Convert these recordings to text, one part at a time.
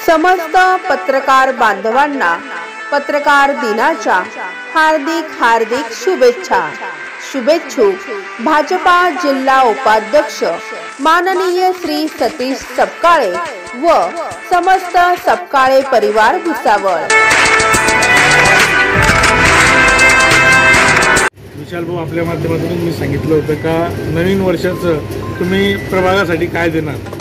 समस्त पत्रकार बांधवांना पत्रकार दिनाच्या हार्दिक शुभेच्छा। शुभेच्छुक भाजपा जिल्हा उपाध्यक्ष माननीय श्री सतीश सपकाळे व समस्त सपकाळे परिवार भुसावळ। विशाल भाऊ, आपल्या माध्यमातून मी सांगितलं होतं का नवीन वर्षाचं तुम्ही प्रभागासाठी काय देणार?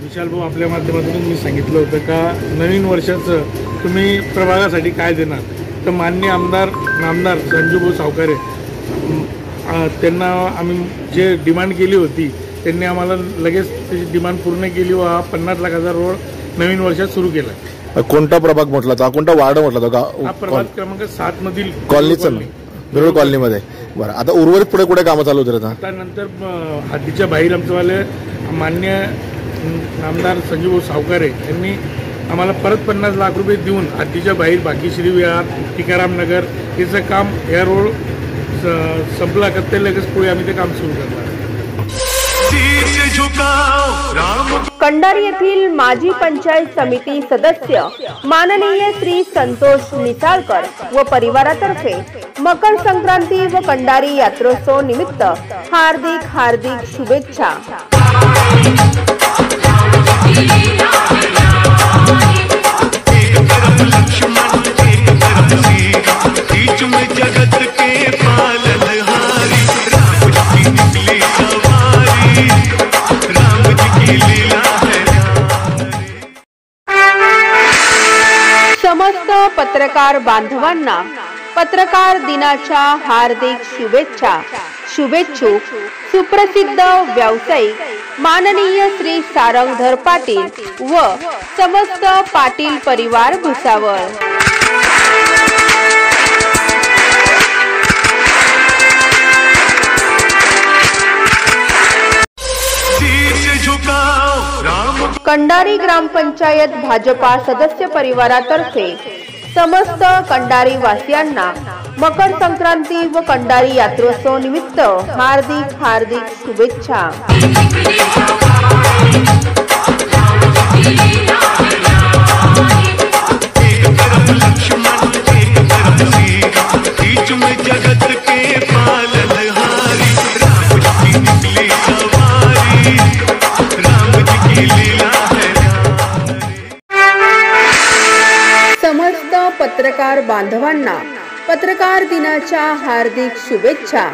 विशाल भाऊ, आपल्या माध्यमातून मी सांगितलं होतं का नवीन वर्षाचं तुम्ही प्रभागासाठी काय देणार? तर माननीय आमदार संजूभाऊ सावकारे त्यांना आम्ही जे डिमांड केली होती त्यांनी आम्हाला लगेच त्याची डिमांड पूर्ण केली व 50 लाखाचा रोड नवीन वर्षात सुरू केला। कोणता प्रभाग म्हटला होता, कोणता वार्ड म्हटला होता? हा प्रभाग क्रमांक 7 मधील कॉलनीचं बिरोड कॉलनीमध्ये। बरं, आता उर्वरित पुढे कुठे कामं चालू होते? आता नंतर हद्दीच्या बाहेर आमचंवाले मान्य आमदार संजूभाऊ सावकारे यांनी आम्हाला परत 50 लाख रुपये देऊन हद्दीच्या बाहेर बाकी श्रीविहार टिकाराम नगर याचं काम या रोड संपला का ते लगेच पुढे आम्ही ते काम सुरू करणार। कंडारी येथील माजी पंचायत समिती सदस्य माननीय श्री संतोष निसाळकर व परिवारातर्फे मकर संक्रांती व कंडारी यात्रोत्सव निमित्त हार्दिक शुभेच्छा। समस्त पत्रकार बांधवांना पत्रकार दिनाच्या हार्दिक शुभेच्छा। शुभेच्छुक सुप्रसिद्ध व्यावसायिक माननीय श्री सारंगधर पाटील व समस्त पाटील परिवार भुसावळ। कंडारी ग्रामपंचायत भाजपा सदस्य परिवारातर्फे समस्त कंडारी वासियांना मकर संक्रांती व कंडारी यात्रोत्सव निमित्त हार्दिक शुभेच्छा। समस्त पत्रकार बांधवांना पत्रकार दिनाच्या हार्दिक शुभेच्छा।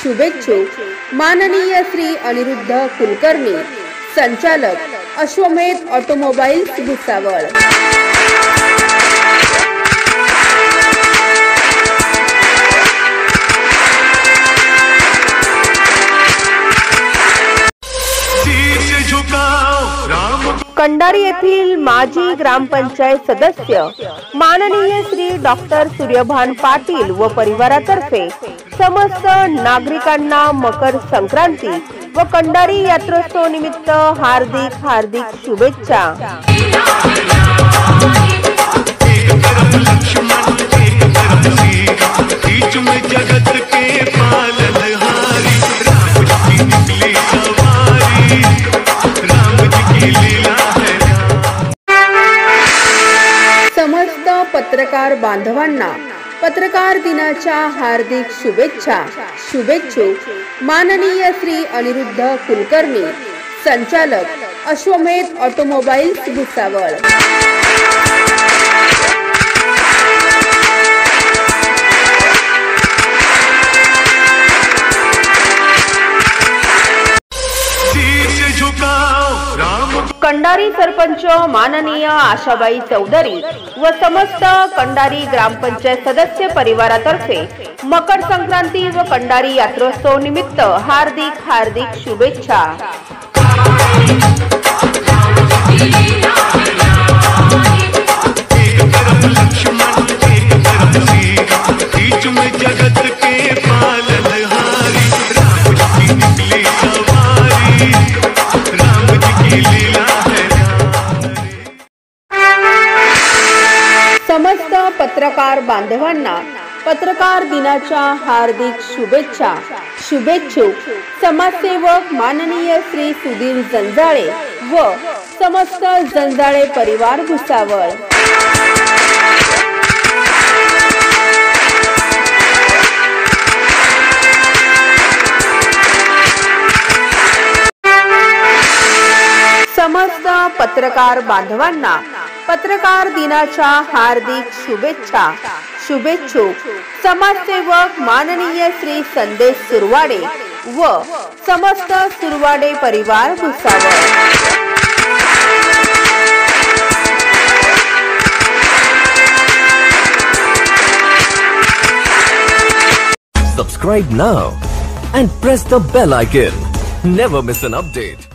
शुभेच्छुक माननीय श्री अनिरुद्ध कुलकर्णी, संचालक अश्वमेध ऑटोमोबाईल्स भुसावळ। कंडारी येथील माजी ग्रामपंचायत सदस्य माननीय श्री डॉक्टर सूर्यभान पाटील व परिवारातर्फे समस्त नागरिकांना मकर संक्रांती व कंडारी यात्रोत्सव निमित्त हार्दिक शुभेच्छा। समस्त पत्रकार बांधवांना पत्रकार दिनाच्या हार्दिक शुभेच्छा। शुभेच्छुक माननीय श्री अनिरुद्ध कुलकर्णी, संचालक अश्वमेध ऑटोमोबाईल्स भुसावळ। कंडारी सरपंच माननीय आशाबाई चौधरी व समस्त कंडारी ग्रामपंचायत सदस्य परिवारातर्फे मकर संक्रांती व कंडारी यात्रोत्सव निमित्त हार्दिक शुभेच्छा। समस्त पत्रकार बांधवांना पत्रकार दिनाच्या हार्दिक शुभेच्छा। शुभेच्छुक समाजसेवक माननीय श्री सुधीर जंजाळे व समस्त जंजाळे परिवार भुसावळ। समस्त पत्रकार बांधवांना पत्रकार दिनाच्या हार्दिक शुभेच्छा। शुभेच्छुक समाजसेवक माननीय श्री संदेश सुरवाडे व समस्त सुरवाडे परिवार Bhusawal. Subscribe now and press the bell icon. Never miss an update.